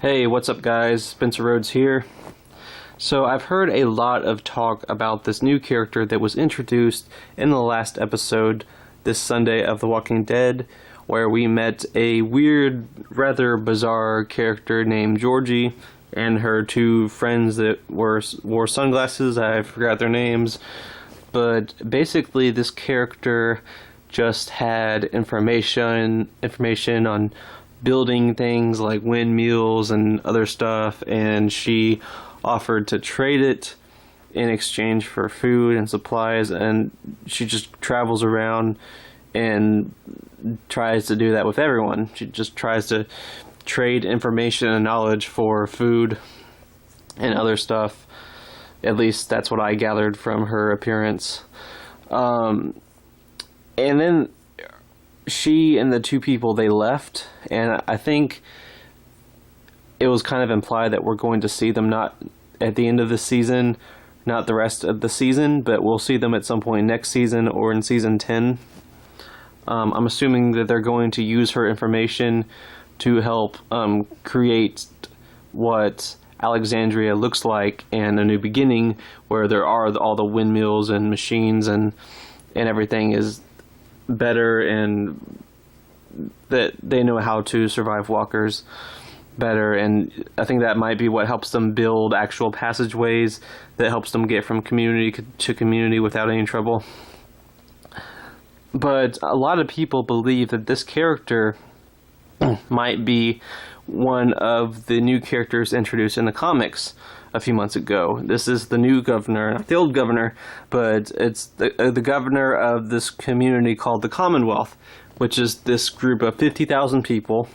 Hey, what's up guys? Spencer Rhodes here. So I've heard a lot of talk about this new character that was introduced in the last episode this Sunday of The Walking Dead, where we met a weird, rather bizarre character named Georgie and her two friends that wore sunglasses. I forgot their names. But basically this character just had information on building things like windmills and other stuff, and she offered to trade it in exchange for food and supplies, and she just travels around and tries to do that with everyone. She just tries to trade information and knowledge for food and other stuff. At least that's what I gathered from her appearance. And then she and the two people, they left, and I think it was kind of implied that we're going to see them not at the end of the season, not the rest of the season, but we'll see them at some point next season or in season 10. I'm assuming that they're going to use her information to help create what Alexandria looks like in A New Beginning, where there are all the windmills and machines and everything is better, and that they know how to survive walkers better. And I think that might be what helps them build actual passageways that helps them get from community to community without any trouble. But a lot of people believe that this character might be one of the new characters introduced in the comics a few months ago. This is the new governor, not the old governor, but it's the governor of this community called the Commonwealth, which is this group of 50,000 people.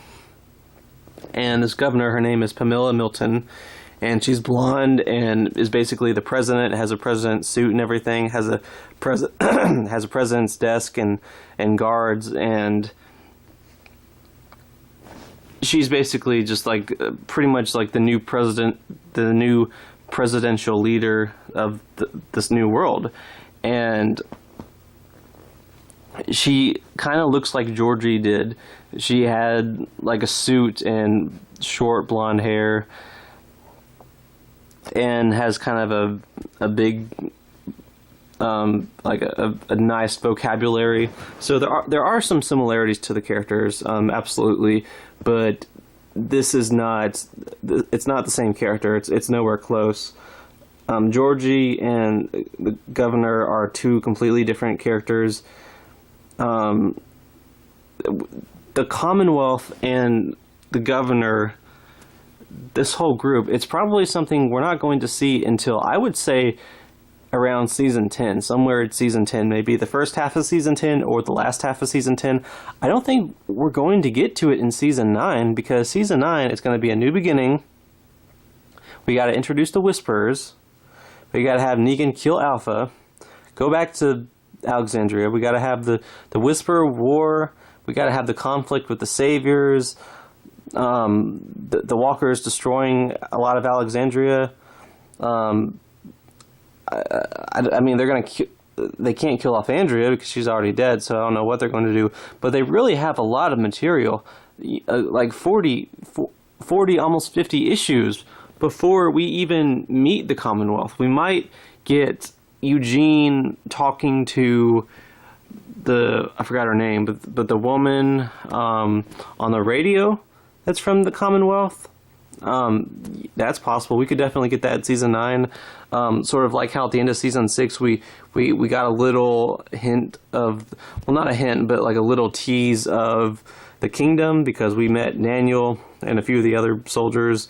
And this governor, her name is Pamela Milton, and she's blonde and is basically the president, has a president's suit and everything, has a has a president's desk and guards, and she's basically just like pretty much like the new president, the new presidential leader of this new world. And she kind of looks like Georgie did. She had like a suit and short blonde hair and has kind of a big like a nice vocabulary. So there are some similarities to the characters, absolutely, but this is not, it's not the same character. It's nowhere close. Georgie and the governor are two completely different characters. The Commonwealth and the governor, this whole group, it's probably something we're not going to see until, I would say, around season 10, somewhere in season 10, maybe the first half of season 10 or the last half of season 10. I don't think we're going to get to it in season 9, because season 9 is going to be a new beginning. We got to introduce the Whisperers. We got to have Negan kill Alpha. Go back to Alexandria. We got to have the Whisperer War. We got to have the conflict with the Saviors. The Walkers destroying a lot of Alexandria. I mean, they can't kill off Andrea because she's already dead, so I don't know what they're going to do. But they really have a lot of material, like 40, almost 50 issues before we even meet the Commonwealth. We might get Eugene talking to I forgot her name, but the woman on the radio that's from the Commonwealth. That's possible. We could definitely get that in season 9. Sort of like how at the end of season 6 we got a little hint of, well, not a hint, but like a little tease of the kingdom, because we met Daniel and a few of the other soldiers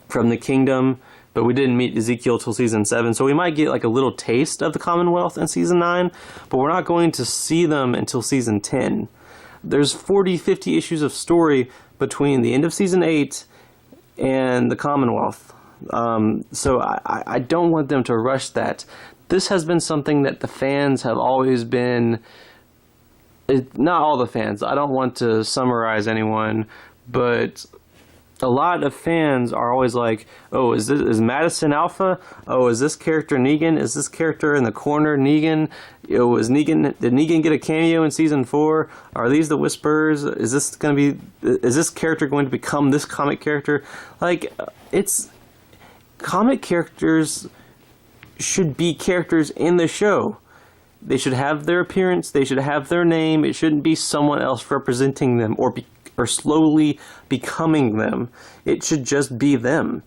from the kingdom, but we didn't meet Ezekiel till season 7. So we might get like a little taste of the Commonwealth in season 9, but we're not going to see them until season 10. There's 40, 50 issues of story between the end of season 8 and the Commonwealth. So I don't want them to rush that. This has been something that the fans have always been, not all the fans, I don't want to summarize anyone, but a lot of fans are always like, oh, is Madison Alpha? Oh, is this character Negan? Is this character in the corner Negan? Did Negan get a cameo in season 4? Are these the Whisperers? Is this character going to become this comic character? Like, comic characters should be characters in the show. They should have their appearance. They should have their name. It shouldn't be someone else representing them or slowly becoming them. It should just be them.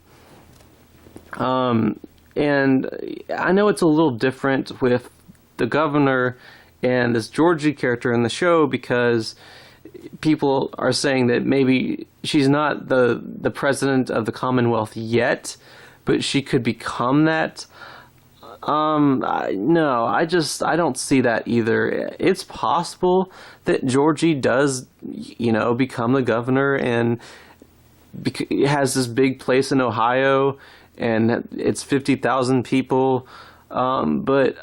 And I know it's a little different with the governor and this Georgie character in the show, because people are saying that maybe she's not the president of the Commonwealth yet, but she could become that. No, I don't see that either. It's possible that Georgie does, become the governor and has this big place in Ohio, and it's 50,000 people. But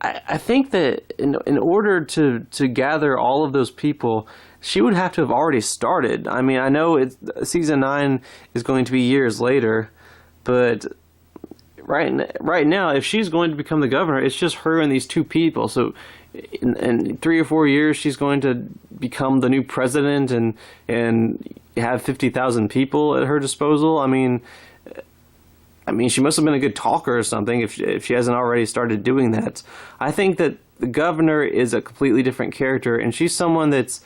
I think that in order to gather all of those people, she would have to have already started. I mean, I know season 9 is going to be years later, but right now, if she's going to become the governor, it's just her and these two people. So in 3 or 4 years, she's going to become the new president and have 50,000 people at her disposal. I mean, she must have been a good talker or something if she hasn't already started doing that. I think that the governor is a completely different character, and she's someone that's,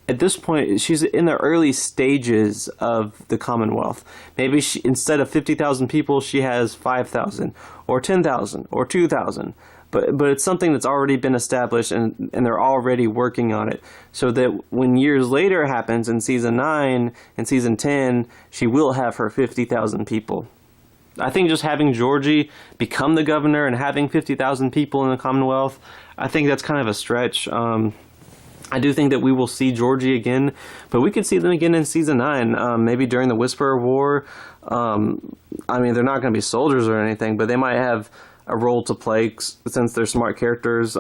at this point, she's in the early stages of the Commonwealth. Maybe instead of 50,000 people, she has 5,000 or 10,000 or 2,000. But it's something that's already been established, and they're already working on it. So that when years later happens in season 9 and season 10, she will have her 50,000 people. I think just having Georgie become the governor and having 50,000 people in the Commonwealth, I think that's kind of a stretch. I do think that we will see Georgie again, but we could see them again in season 9, maybe during the Whisperer War. I mean, they're not going to be soldiers or anything, but they might have a role to play since they're smart characters.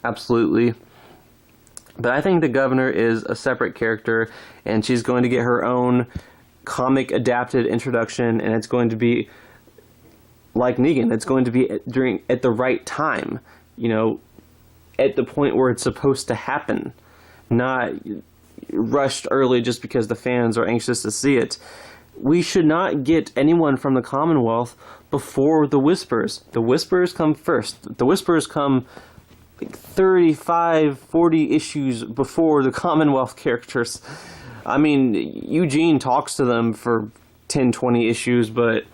Absolutely. But I think the governor is a separate character, and she's going to get her own comic adapted introduction, and it's going to be like Negan. It's going to be at the right time, at the point where it's supposed to happen, not rushed early just because the fans are anxious to see it. We should not get anyone from the Commonwealth before the Whispers. The Whispers come first. The Whispers come like 35, 40 issues before the Commonwealth characters. I mean, Eugene talks to them for 10, 20 issues, but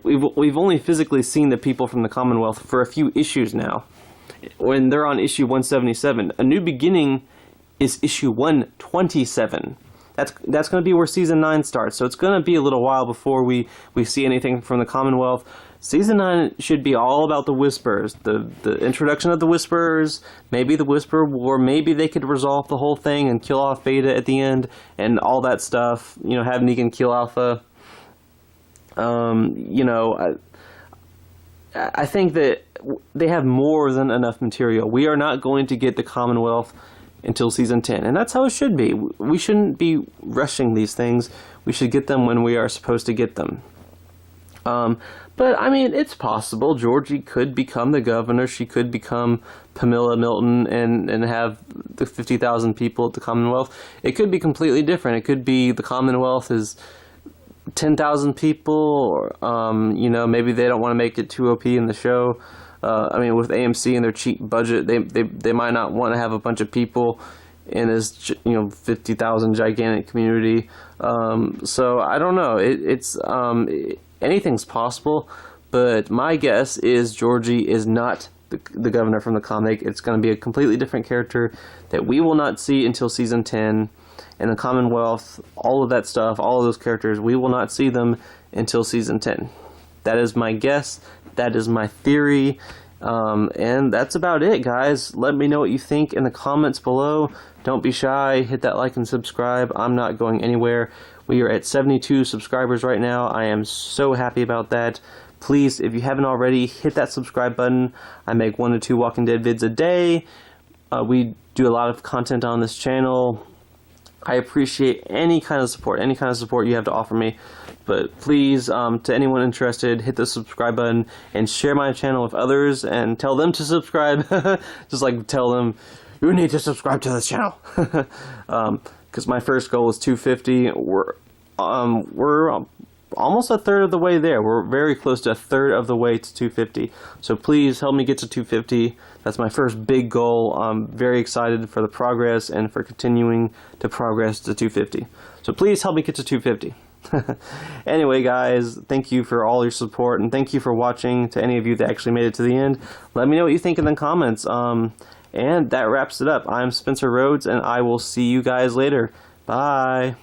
we've only physically seen the people from the Commonwealth for a few issues now. When they're on issue 177, A New Beginning is issue 127. That's going to be where season 9 starts. So it's going to be a little while before we see anything from the Commonwealth. Season 9 should be all about the Whispers, the introduction of the Whisperers, maybe the Whisperer War, maybe they could resolve the whole thing and kill off Beta at the end and all that stuff. Have Negan kill Alpha. I think that they have more than enough material. We are not going to get the Commonwealth until season 10, and that's how it should be. We shouldn't be rushing these things. We should get them when we are supposed to get them. But I mean, it's possible Georgie could become the governor. She could become Pamela Milton and have the 50,000 people at the Commonwealth. It could be completely different. It could be the Commonwealth is 10,000 people, or maybe they don't want to make it too OP in the show. I mean, with AMC and their cheap budget, they might not want to have a bunch of people in this 50,000 gigantic community. So I don't know. It's anything's possible, but my guess is Georgie is not the governor from the comic. It's going to be a completely different character that we will not see until season 10. And the Commonwealth, all of that stuff, all of those characters, we will not see them until season 10. That is my guess. That is my theory. And that's about it, guys. Let me know what you think in the comments below. Don't be shy. Hit that like and subscribe. I'm not going anywhere. We are at 72 subscribers right now. I am so happy about that. Please, if you haven't already, hit that subscribe button. I make 1 to 2 Walking Dead vids a day. We do a lot of content on this channel. I appreciate any kind of support you have to offer me. But please, to anyone interested, hit the subscribe button and share my channel with others and tell them to subscribe. Just like tell them, you need to subscribe to this channel. Because my first goal was 250. We're almost a third of the way there. We're very close to a third of the way to 250. So please help me get to 250. That's my first big goal. I'm very excited for the progress and for continuing to progress to 250. So please help me get to 250. Anyway, guys, thank you for all your support, and thank you for watching. To any of you that actually made it to the end, let me know what you think in the comments. And that wraps it up. I'm Spencer Rhodes, and I will see you guys later. Bye.